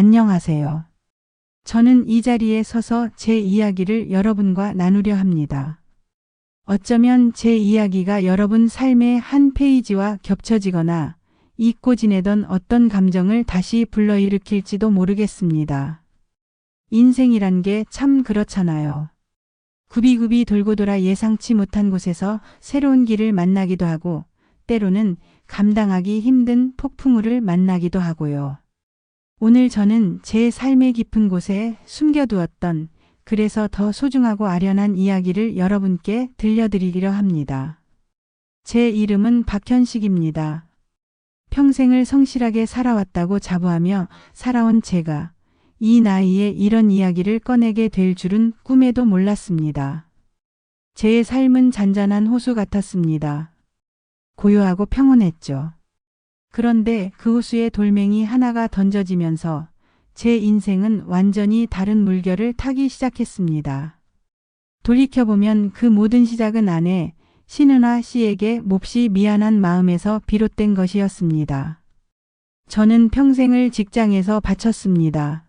안녕하세요. 저는 이 자리에 서서 제 이야기를 여러분과 나누려 합니다. 어쩌면 제 이야기가 여러분 삶의 한 페이지와 겹쳐지거나 잊고 지내던 어떤 감정을 다시 불러일으킬지도 모르겠습니다. 인생이란 게 참 그렇잖아요. 굽이굽이 돌고 돌아 예상치 못한 곳에서 새로운 길을 만나기도 하고 때로는 감당하기 힘든 폭풍우를 만나기도 하고요. 오늘 저는 제 삶의 깊은 곳에 숨겨두었던 그래서 더 소중하고 아련한 이야기를 여러분께 들려드리려 합니다. 제 이름은 박현식입니다. 평생을 성실하게 살아왔다고 자부하며 살아온 제가 이 나이에 이런 이야기를 꺼내게 될 줄은 꿈에도 몰랐습니다. 제 삶은 잔잔한 호수 같았습니다. 고요하고 평온했죠. 그런데 그 호수에 돌멩이 하나가 던져지면서 제 인생은 완전히 다른 물결을 타기 시작했습니다. 돌이켜보면 그 모든 시작은 아내 신은아 씨에게 몹시 미안한 마음에서 비롯된 것이었습니다. 저는 평생을 직장에서 바쳤습니다.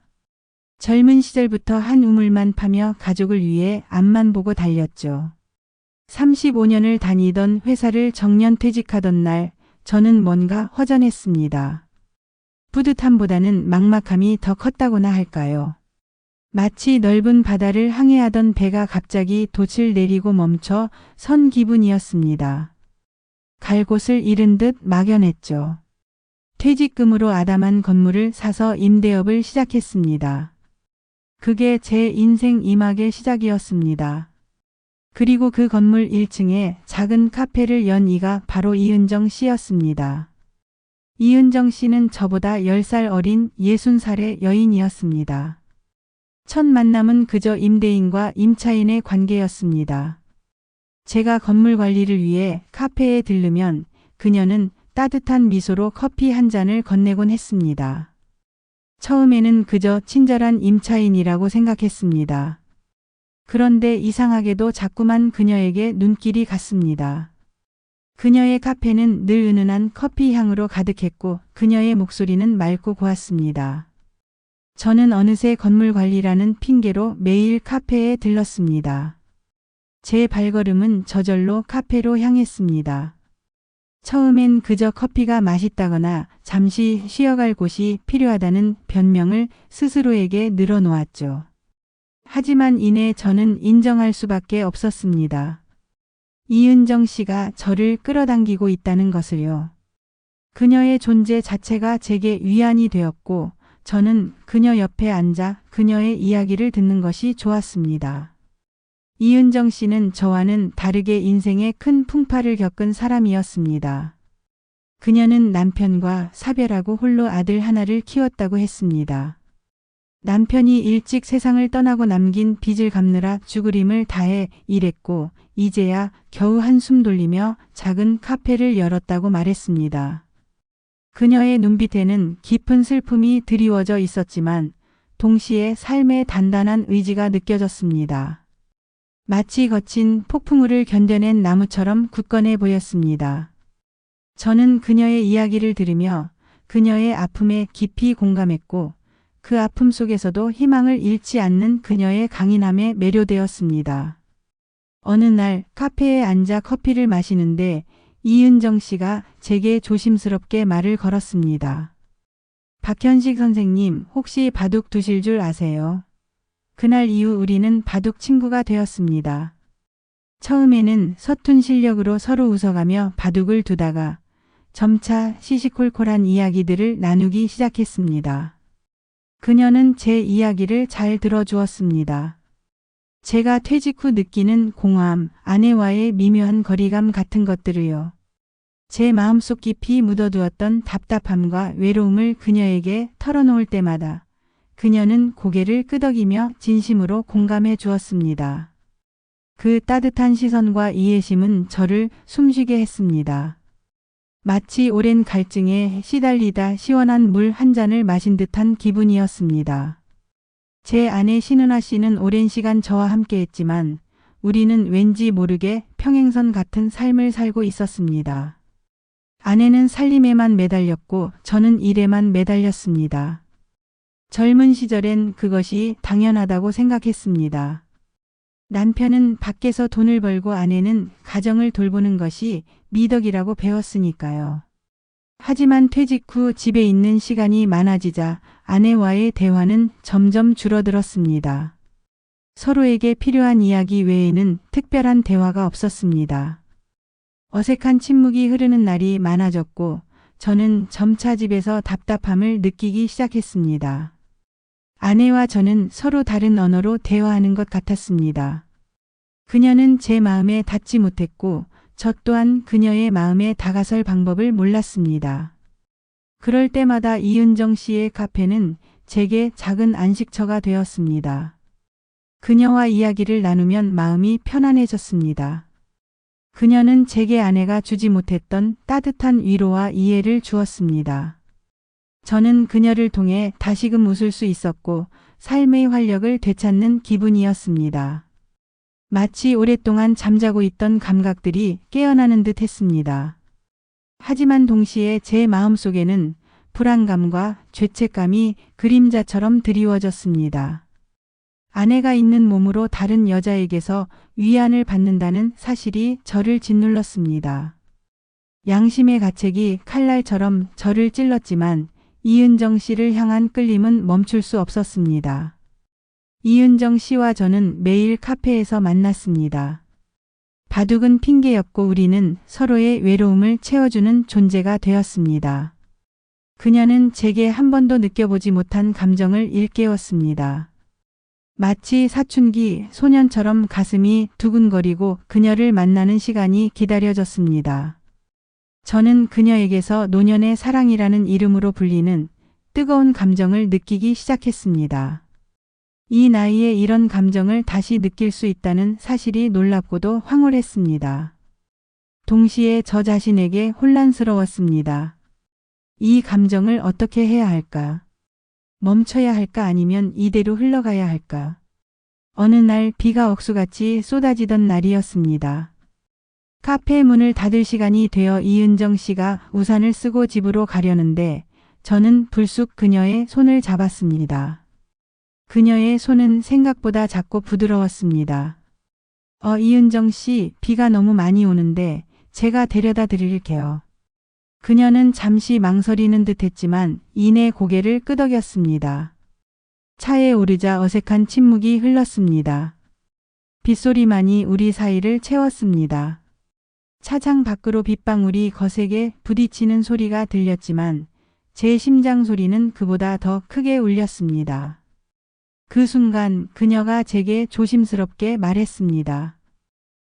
젊은 시절부터 한 우물만 파며 가족을 위해 앞만 보고 달렸죠. 35년을 다니던 회사를 정년 퇴직하던 날 저는 뭔가 허전했습니다. 뿌듯함보다는 막막함이 더 컸다고나 할까요? 마치 넓은 바다를 항해하던 배가 갑자기 돛을 내리고 멈춰 선 기분이었습니다. 갈 곳을 잃은 듯 막연했죠. 퇴직금으로 아담한 건물을 사서 임대업을 시작했습니다. 그게 제 인생 이막의 시작이었습니다. 그리고 그 건물 1층에 작은 카페를 연 이가 바로 이은정 씨였습니다. 이은정 씨는 저보다 10살 어린 60살의 여인이었습니다. 첫 만남은 그저 임대인과 임차인의 관계였습니다. 제가 건물 관리를 위해 카페에 들르면 그녀는 따뜻한 미소로 커피 한 잔을 건네곤 했습니다. 처음에는 그저 친절한 임차인이라고 생각했습니다. 그런데 이상하게도 자꾸만 그녀에게 눈길이 갔습니다. 그녀의 카페는 늘 은은한 커피 향으로 가득했고 그녀의 목소리는 맑고 고왔습니다. 저는 어느새 건물 관리라는 핑계로 매일 카페에 들렀습니다. 제 발걸음은 저절로 카페로 향했습니다. 처음엔 그저 커피가 맛있다거나 잠시 쉬어갈 곳이 필요하다는 변명을 스스로에게 늘어놓았죠. 하지만 이내 저는 인정할 수밖에 없었습니다. 이은정 씨가 저를 끌어당기고 있다는 것을요. 그녀의 존재 자체가 제게 위안이 되었고 저는 그녀 옆에 앉아 그녀의 이야기를 듣는 것이 좋았습니다. 이은정 씨는 저와는 다르게 인생의 큰 풍파를 겪은 사람이었습니다. 그녀는 남편과 사별하고 홀로 아들 하나를 키웠다고 했습니다. 남편이 일찍 세상을 떠나고 남긴 빚을 갚느라 죽을 힘을 다해 일했고 이제야 겨우 한숨 돌리며 작은 카페를 열었다고 말했습니다. 그녀의 눈빛에는 깊은 슬픔이 드리워져 있었지만 동시에 삶의 단단한 의지가 느껴졌습니다. 마치 거친 폭풍우를 견뎌낸 나무처럼 굳건해 보였습니다. 저는 그녀의 이야기를 들으며 그녀의 아픔에 깊이 공감했고 그 아픔 속에서도 희망을 잃지 않는 그녀의 강인함에 매료되었습니다. 어느 날 카페에 앉아 커피를 마시는데 이은정 씨가 제게 조심스럽게 말을 걸었습니다. 박현식 선생님, 혹시 바둑 두실 줄 아세요? 그날 이후 우리는 바둑 친구가 되었습니다. 처음에는 서툰 실력으로 서로 웃어가며 바둑을 두다가 점차 시시콜콜한 이야기들을 나누기 시작했습니다. 그녀는 제 이야기를 잘 들어주었습니다. 제가 퇴직 후 느끼는 공허함, 아내와의 미묘한 거리감 같은 것들을요. 제 마음속 깊이 묻어두었던 답답함과 외로움을 그녀에게 털어놓을 때마다 그녀는 고개를 끄덕이며 진심으로 공감해 주었습니다. 그 따뜻한 시선과 이해심은 저를 숨쉬게 했습니다. 마치 오랜 갈증에 시달리다 시원한 물 한 잔을 마신 듯한 기분이었습니다. 제 아내 신은아 씨는 오랜 시간 저와 함께했지만 우리는 왠지 모르게 평행선 같은 삶을 살고 있었습니다. 아내는 살림에만 매달렸고 저는 일에만 매달렸습니다. 젊은 시절엔 그것이 당연하다고 생각했습니다. 남편은 밖에서 돈을 벌고 아내는 가정을 돌보는 것이 미덕이라고 배웠으니까요. 하지만 퇴직 후 집에 있는 시간이 많아지자 아내와의 대화는 점점 줄어들었습니다. 서로에게 필요한 이야기 외에는 특별한 대화가 없었습니다. 어색한 침묵이 흐르는 날이 많아졌고 저는 점차 집에서 답답함을 느끼기 시작했습니다. 아내와 저는 서로 다른 언어로 대화하는 것 같았습니다. 그녀는 제 마음에 닿지 못했고 저 또한 그녀의 마음에 다가설 방법을 몰랐습니다. 그럴 때마다 이은정 씨의 카페는 제게 작은 안식처가 되었습니다. 그녀와 이야기를 나누면 마음이 편안해졌습니다. 그녀는 제게 아내가 주지 못했던 따뜻한 위로와 이해를 주었습니다. 저는 그녀를 통해 다시금 웃을 수 있었고 삶의 활력을 되찾는 기분이었습니다. 마치 오랫동안 잠자고 있던 감각들이 깨어나는 듯 했습니다. 하지만 동시에 제 마음속에는 불안감과 죄책감이 그림자처럼 드리워졌습니다. 아내가 있는 몸으로 다른 여자에게서 위안을 받는다는 사실이 저를 짓눌렀습니다. 양심의 가책이 칼날처럼 저를 찔렀지만 이은정 씨를 향한 끌림은 멈출 수 없었습니다. 이은정 씨와 저는 매일 카페에서 만났습니다. 바둑은 핑계였고 우리는 서로의 외로움을 채워주는 존재가 되었습니다. 그녀는 제게 한 번도 느껴보지 못한 감정을 일깨웠습니다. 마치 사춘기 소년처럼 가슴이 두근거리고 그녀를 만나는 시간이 기다려졌습니다. 저는 그녀에게서 노년의 사랑이라는 이름으로 불리는 뜨거운 감정을 느끼기 시작했습니다. 이 나이에 이런 감정을 다시 느낄 수 있다는 사실이 놀랍고도 황홀했습니다. 동시에 저 자신에게 혼란스러웠습니다. 이 감정을 어떻게 해야 할까? 멈춰야 할까 아니면 이대로 흘러가야 할까? 어느 날 비가 억수같이 쏟아지던 날이었습니다. 카페 문을 닫을 시간이 되어 이은정 씨가 우산을 쓰고 집으로 가려는데 저는 불쑥 그녀의 손을 잡았습니다. 그녀의 손은 생각보다 작고 부드러웠습니다. 이은정 씨, 비가 너무 많이 오는데 제가 데려다 드릴게요. 그녀는 잠시 망설이는 듯 했지만 이내 고개를 끄덕였습니다. 차에 오르자 어색한 침묵이 흘렀습니다. 빗소리만이 우리 사이를 채웠습니다. 차장 밖으로 빗방울이 거세게 부딪히는 소리가 들렸지만 제 심장 소리는 그보다 더 크게 울렸습니다. 그 순간 그녀가 제게 조심스럽게 말했습니다.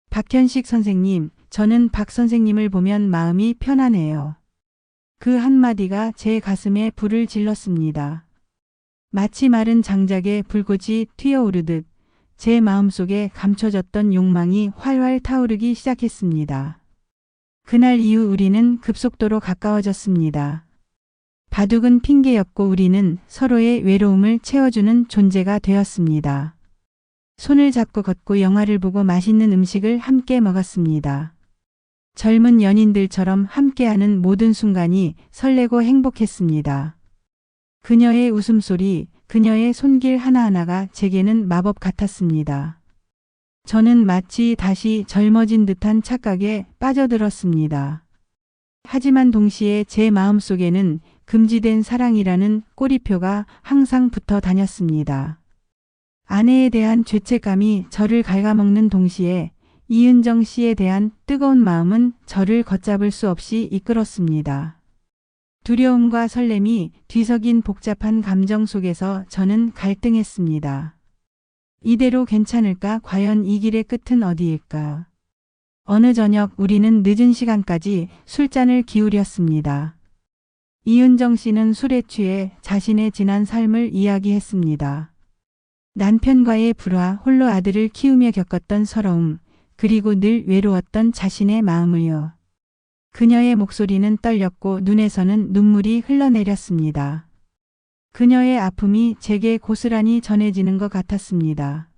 박현식 선생님, 저는 박 선생님을 보면 마음이 편안해요. 그 한마디가 제 가슴에 불을 질렀습니다. 마치 마른 장작에 불꽃이 튀어오르듯 제 마음속에 감춰졌던 욕망이 활활 타오르기 시작했습니다. 그날 이후 우리는 급속도로 가까워졌습니다. 바둑은 핑계였고 우리는 서로의 외로움을 채워주는 존재가 되었습니다. 손을 잡고 걷고 영화를 보고 맛있는 음식을 함께 먹었습니다. 젊은 연인들처럼 함께하는 모든 순간이 설레고 행복했습니다. 그녀의 웃음소리, 그녀의 손길 하나하나가 제게는 마법 같았습니다. 저는 마치 다시 젊어진 듯한 착각에 빠져들었습니다. 하지만 동시에 제 마음속에는 금지된 사랑이라는 꼬리표가 항상 붙어 다녔습니다. 아내에 대한 죄책감이 저를 갉아먹는 동시에 이은정 씨에 대한 뜨거운 마음은 저를 걷잡을 수 없이 이끌었습니다. 두려움과 설렘이 뒤섞인 복잡한 감정 속에서 저는 갈등했습니다. 이대로 괜찮을까? 과연 이 길의 끝은 어디일까? 어느 저녁 우리는 늦은 시간까지 술잔을 기울였습니다. 이은정 씨는 술에 취해 자신의 지난 삶을 이야기했습니다. 남편과의 불화, 홀로 아들을 키우며 겪었던 서러움, 그리고 늘 외로웠던 자신의 마음을요. 그녀의 목소리는 떨렸고 눈에서는 눈물이 흘러내렸습니다. 그녀의 아픔이 제게 고스란히 전해지는 것 같았습니다.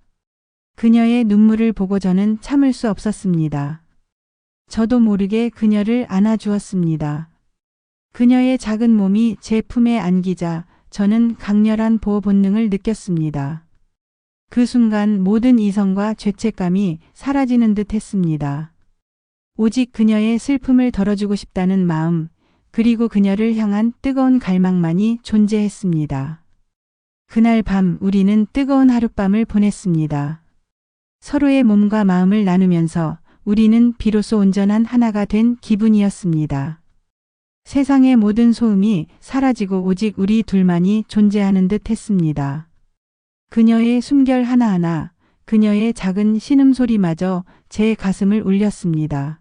그녀의 눈물을 보고 저는 참을 수 없었습니다. 저도 모르게 그녀를 안아주었습니다. 그녀의 작은 몸이 제 품에 안기자 저는 강렬한 보호 본능을 느꼈습니다. 그 순간 모든 이성과 죄책감이 사라지는 듯 했습니다. 오직 그녀의 슬픔을 덜어주고 싶다는 마음, 그리고 그녀를 향한 뜨거운 갈망만이 존재했습니다. 그날 밤 우리는 뜨거운 하룻밤을 보냈습니다. 서로의 몸과 마음을 나누면서 우리는 비로소 온전한 하나가 된 기분이었습니다. 세상의 모든 소음이 사라지고 오직 우리 둘만이 존재하는 듯 했습니다. 그녀의 숨결 하나하나, 그녀의 작은 신음소리마저 제 가슴을 울렸습니다.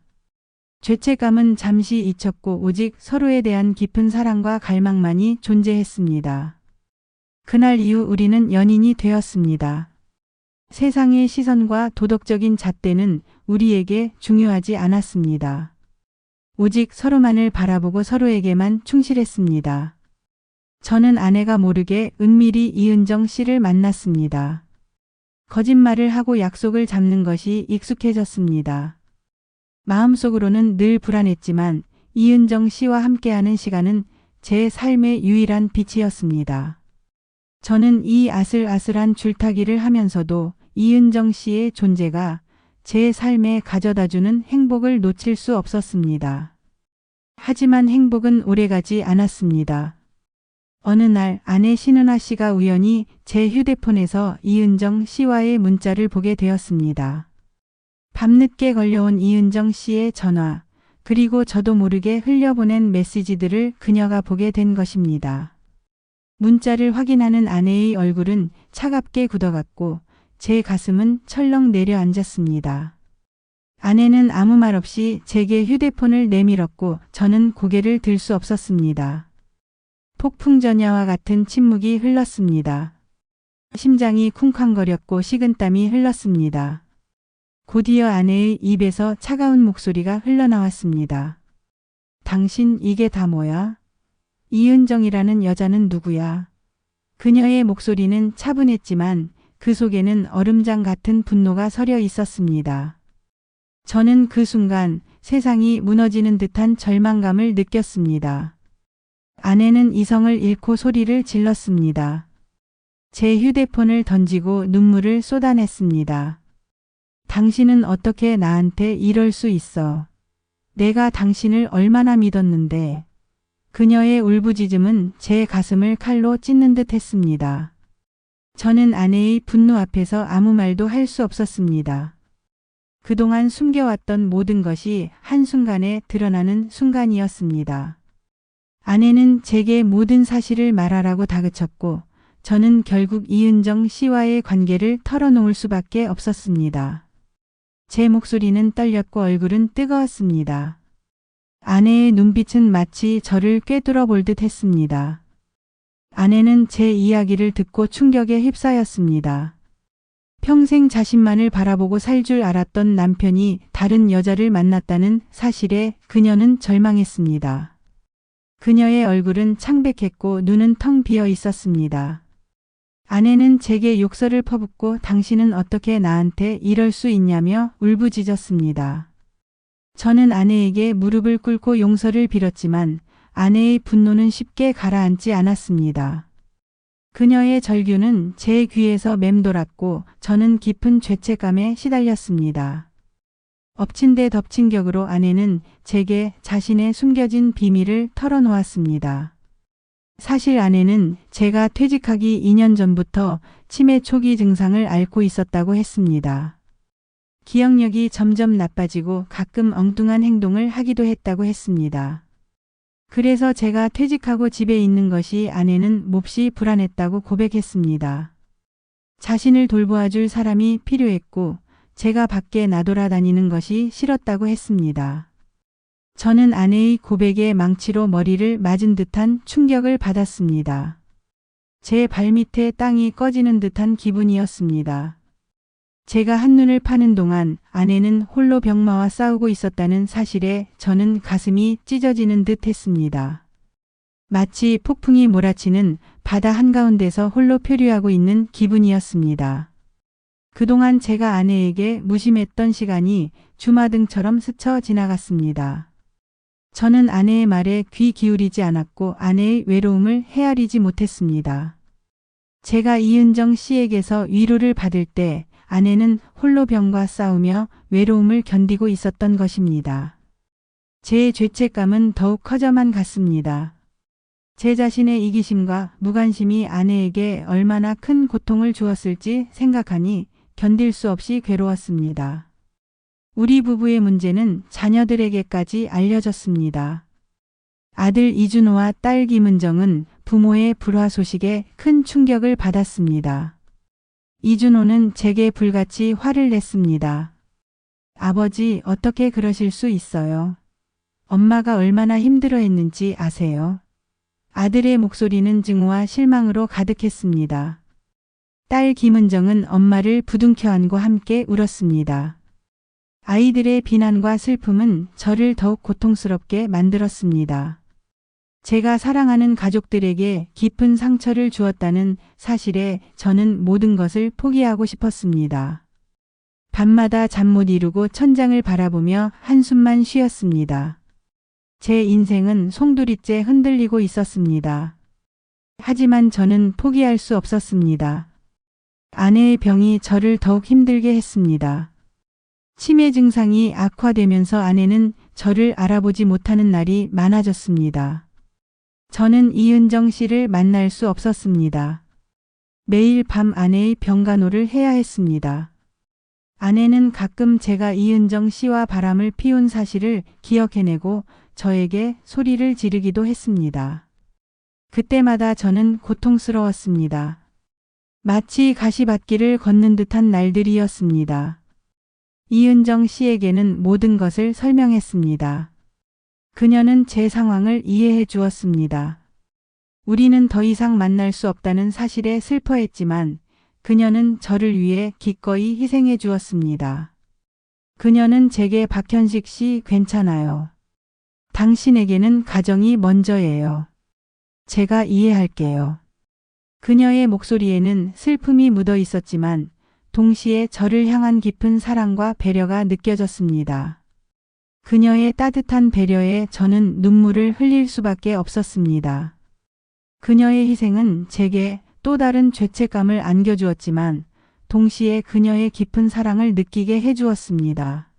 죄책감은 잠시 잊혔고 오직 서로에 대한 깊은 사랑과 갈망만이 존재했습니다. 그날 이후 우리는 연인이 되었습니다. 세상의 시선과 도덕적인 잣대는 우리에게 중요하지 않았습니다. 오직 서로만을 바라보고 서로에게만 충실했습니다. 저는 아내가 모르게 은밀히 이은정 씨를 만났습니다. 거짓말을 하고 약속을 잡는 것이 익숙해졌습니다. 마음속으로는 늘 불안했지만 이은정 씨와 함께하는 시간은 제 삶의 유일한 빛이었습니다. 저는 이 아슬아슬한 줄타기를 하면서도 이은정 씨의 존재가 제 삶에 가져다주는 행복을 놓칠 수 없었습니다. 하지만 행복은 오래가지 않았습니다. 어느 날 아내 신은아 씨가 우연히 제 휴대폰에서 이은정 씨와의 문자를 보게 되었습니다. 밤늦게 걸려온 이은정 씨의 전화, 그리고 저도 모르게 흘려보낸 메시지들을 그녀가 보게 된 것입니다. 문자를 확인하는 아내의 얼굴은 차갑게 굳어갔고 제 가슴은 철렁 내려앉았습니다. 아내는 아무 말 없이 제게 휴대폰을 내밀었고 저는 고개를 들 수 없었습니다. 폭풍전야와 같은 침묵이 흘렀습니다. 심장이 쿵쾅거렸고 식은땀이 흘렀습니다. 곧이어 아내의 입에서 차가운 목소리가 흘러나왔습니다. 당신 이게 다 뭐야? 이은정이라는 여자는 누구야? 그녀의 목소리는 차분했지만 그 속에는 얼음장 같은 분노가 서려 있었습니다. 저는 그 순간 세상이 무너지는 듯한 절망감을 느꼈습니다. 아내는 이성을 잃고 소리를 질렀습니다. 제 휴대폰을 던지고 눈물을 쏟아냈습니다. 당신은 어떻게 나한테 이럴 수 있어? 내가 당신을 얼마나 믿었는데. 그녀의 울부짖음은 제 가슴을 칼로 찢는 듯 했습니다. 저는 아내의 분노 앞에서 아무 말도 할 수 없었습니다. 그동안 숨겨왔던 모든 것이 한순간에 드러나는 순간이었습니다. 아내는 제게 모든 사실을 말하라고 다그쳤고 저는 결국 이은정 씨와의 관계를 털어놓을 수밖에 없었습니다. 제 목소리는 떨렸고 얼굴은 뜨거웠습니다. 아내의 눈빛은 마치 저를 꿰뚫어 볼 듯 했습니다. 아내는 제 이야기를 듣고 충격에 휩싸였습니다. 평생 자신만을 바라보고 살 줄 알았던 남편이 다른 여자를 만났다는 사실에 그녀는 절망했습니다. 그녀의 얼굴은 창백했고 눈은 텅 비어 있었습니다. 아내는 제게 욕설을 퍼붓고 당신은 어떻게 나한테 이럴 수 있냐며 울부짖었습니다. 저는 아내에게 무릎을 꿇고 용서를 빌었지만 아내의 분노는 쉽게 가라앉지 않았습니다. 그녀의 절규는 제 귀에서 맴돌았고 저는 깊은 죄책감에 시달렸습니다. 엎친 데 덮친 격으로 아내는 제게 자신의 숨겨진 비밀을 털어놓았습니다. 사실 아내는 제가 퇴직하기 2년 전부터 치매 초기 증상을 앓고 있었다고 했습니다. 기억력이 점점 나빠지고 가끔 엉뚱한 행동을 하기도 했다고 했습니다. 그래서 제가 퇴직하고 집에 있는 것이 아내는 몹시 불안했다고 고백했습니다. 자신을 돌보아줄 사람이 필요했고 제가 밖에 나돌아다니는 것이 싫었다고 했습니다. 저는 아내의 고백에 망치로 머리를 맞은 듯한 충격을 받았습니다. 제 발밑에 땅이 꺼지는 듯한 기분이었습니다. 제가 한눈을 파는 동안 아내는 홀로 병마와 싸우고 있었다는 사실에 저는 가슴이 찢어지는 듯 했습니다. 마치 폭풍이 몰아치는 바다 한가운데서 홀로 표류하고 있는 기분이었습니다. 그동안 제가 아내에게 무심했던 시간이 주마등처럼 스쳐 지나갔습니다. 저는 아내의 말에 귀 기울이지 않았고 아내의 외로움을 헤아리지 못했습니다. 제가 이은정 씨에게서 위로를 받을 때 아내는 홀로 병과 싸우며 외로움을 견디고 있었던 것입니다. 제 죄책감은 더욱 커져만 갔습니다. 제 자신의 이기심과 무관심이 아내에게 얼마나 큰 고통을 주었을지 생각하니 견딜 수 없이 괴로웠습니다. 우리 부부의 문제는 자녀들에게까지 알려졌습니다. 아들 이준호와 딸 김은정은 부모의 불화 소식에 큰 충격을 받았습니다. 이준호는 제게 불같이 화를 냈습니다. 아버지, 어떻게 그러실 수 있어요? 엄마가 얼마나 힘들어했는지 아세요? 아들의 목소리는 증오와 실망으로 가득했습니다. 딸 김은정은 엄마를 부둥켜 안고 함께 울었습니다. 아이들의 비난과 슬픔은 저를 더욱 고통스럽게 만들었습니다. 제가 사랑하는 가족들에게 깊은 상처를 주었다는 사실에 저는 모든 것을 포기하고 싶었습니다. 밤마다 잠 못 이루고 천장을 바라보며 한숨만 쉬었습니다. 제 인생은 송두리째 흔들리고 있었습니다. 하지만 저는 포기할 수 없었습니다. 아내의 병이 저를 더욱 힘들게 했습니다. 치매 증상이 악화되면서 아내는 저를 알아보지 못하는 날이 많아졌습니다. 저는 이은정 씨를 만날 수 없었습니다. 매일 밤 아내의 병간호를 해야 했습니다. 아내는 가끔 제가 이은정 씨와 바람을 피운 사실을 기억해내고 저에게 소리를 지르기도 했습니다. 그때마다 저는 고통스러웠습니다. 마치 가시밭길을 걷는 듯한 날들이었습니다. 이은정 씨에게는 모든 것을 설명했습니다. 그녀는 제 상황을 이해해 주었습니다. 우리는 더 이상 만날 수 없다는 사실에 슬퍼했지만 그녀는 저를 위해 기꺼이 희생해 주었습니다. 그녀는 제게 박현식 씨 괜찮아요. 당신에게는 가정이 먼저예요. 제가 이해할게요. 그녀의 목소리에는 슬픔이 묻어 있었지만 동시에 저를 향한 깊은 사랑과 배려가 느껴졌습니다. 그녀의 따뜻한 배려에 저는 눈물을 흘릴 수밖에 없었습니다. 그녀의 희생은 제게 또 다른 죄책감을 안겨주었지만 동시에 그녀의 깊은 사랑을 느끼게 해주었습니다.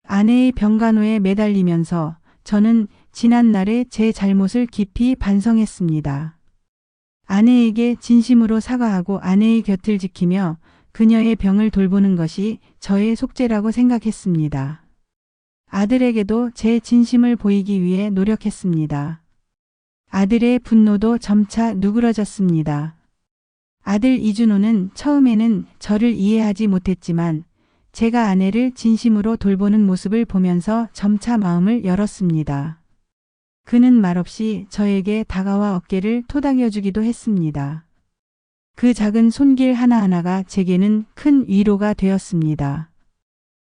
아내의 병간호에 매달리면서 저는 지난날의 제 잘못을 깊이 반성했습니다. 아내에게 진심으로 사과하고 아내의 곁을 지키며 그녀의 병을 돌보는 것이 저의 속죄라고 생각했습니다. 아들에게도 제 진심을 보이기 위해 노력했습니다. 아들의 분노도 점차 누그러졌습니다. 아들 이준호는 처음에는 저를 이해하지 못했지만 제가 아내를 진심으로 돌보는 모습을 보면서 점차 마음을 열었습니다. 그는 말없이 저에게 다가와 어깨를 토닥여주기도 했습니다. 그 작은 손길 하나하나가 제게는 큰 위로가 되었습니다.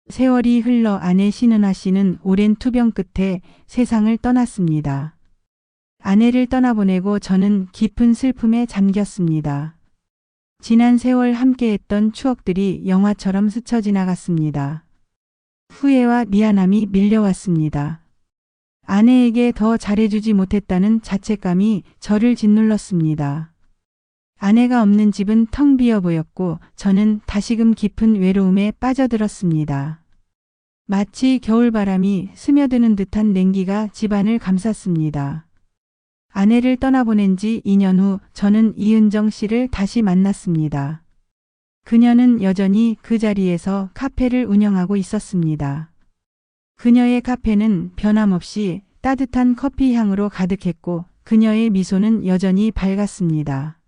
세월이 흘러 아내 신은아 씨는 오랜 투병 끝에 세상을 떠났습니다. 아내를 떠나보내고 저는 깊은 슬픔에 잠겼습니다. 지난 세월 함께했던 추억들이 영화처럼 스쳐 지나갔습니다. 후회와 미안함이 밀려왔습니다. 아내에게 더 잘해주지 못했다는 자책감이 저를 짓눌렀습니다. 아내가 없는 집은 텅 비어 보였고 저는 다시금 깊은 외로움에 빠져들었습니다. 마치 겨울바람이 스며드는 듯한 냉기가 집안을 감쌌습니다. 아내를 떠나보낸 지 2년 후 저는 이은정 씨를 다시 만났습니다. 그녀는 여전히 그 자리에서 카페를 운영하고 있었습니다. 그녀의 카페는 변함없이 따뜻한 커피 향으로 가득했고 그녀의 미소는 여전히 밝았습니다.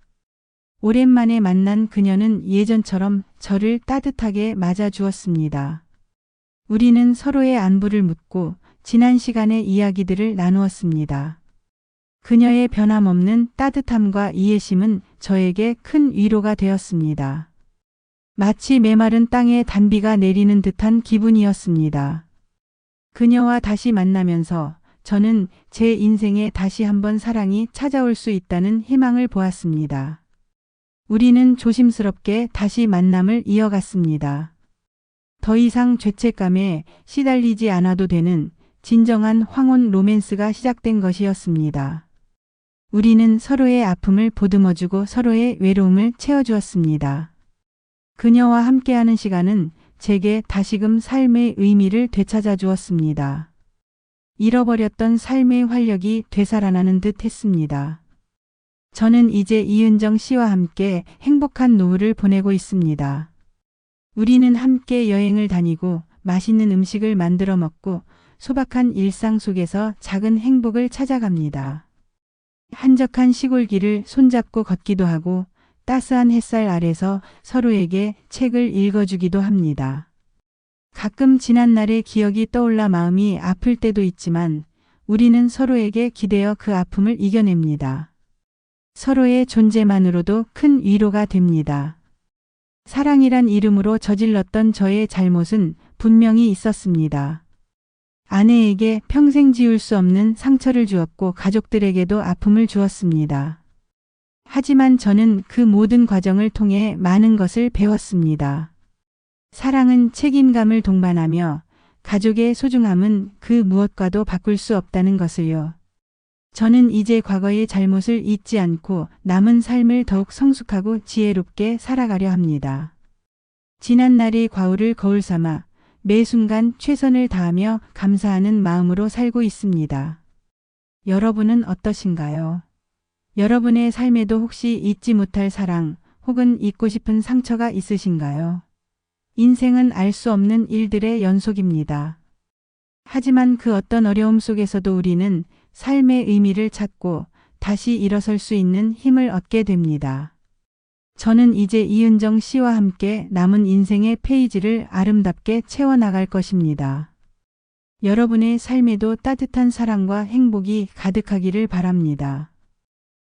오랜만에 만난 그녀는 예전처럼 저를 따뜻하게 맞아주었습니다. 우리는 서로의 안부를 묻고 지난 시간의 이야기들을 나누었습니다. 그녀의 변함없는 따뜻함과 이해심은 저에게 큰 위로가 되었습니다. 마치 메마른 땅에 단비가 내리는 듯한 기분이었습니다. 그녀와 다시 만나면서 저는 제 인생에 다시 한번 사랑이 찾아올 수 있다는 희망을 보았습니다. 우리는 조심스럽게 다시 만남을 이어갔습니다. 더 이상 죄책감에 시달리지 않아도 되는 진정한 황혼 로맨스가 시작된 것이었습니다. 우리는 서로의 아픔을 보듬어주고 서로의 외로움을 채워주었습니다. 그녀와 함께하는 시간은 제게 다시금 삶의 의미를 되찾아 주었습니다. 잃어버렸던 삶의 활력이 되살아나는 듯 했습니다. 저는 이제 이은정 씨와 함께 행복한 노후를 보내고 있습니다. 우리는 함께 여행을 다니고 맛있는 음식을 만들어 먹고 소박한 일상 속에서 작은 행복을 찾아갑니다. 한적한 시골길을 손잡고 걷기도 하고 따스한 햇살 아래서 서로에게 책을 읽어주기도 합니다. 가끔 지난날의 기억이 떠올라 마음이 아플 때도 있지만 우리는 서로에게 기대어 그 아픔을 이겨냅니다. 서로의 존재만으로도 큰 위로가 됩니다. 사랑이란 이름으로 저질렀던 저의 잘못은 분명히 있었습니다. 아내에게 평생 지울 수 없는 상처를 주었고 가족들에게도 아픔을 주었습니다. 하지만 저는 그 모든 과정을 통해 많은 것을 배웠습니다. 사랑은 책임감을 동반하며 가족의 소중함은 그 무엇과도 바꿀 수 없다는 것을요. 저는 이제 과거의 잘못을 잊지 않고 남은 삶을 더욱 성숙하고 지혜롭게 살아가려 합니다. 지난날의 과오를 거울 삼아 매 순간 최선을 다하며 감사하는 마음으로 살고 있습니다. 여러분은 어떠신가요? 여러분의 삶에도 혹시 잊지 못할 사랑 혹은 잊고 싶은 상처가 있으신가요? 인생은 알 수 없는 일들의 연속입니다. 하지만 그 어떤 어려움 속에서도 우리는 삶의 의미를 찾고 다시 일어설 수 있는 힘을 얻게 됩니다. 저는 이제 이은정 씨와 함께 남은 인생의 페이지를 아름답게 채워나갈 것입니다. 여러분의 삶에도 따뜻한 사랑과 행복이 가득하기를 바랍니다.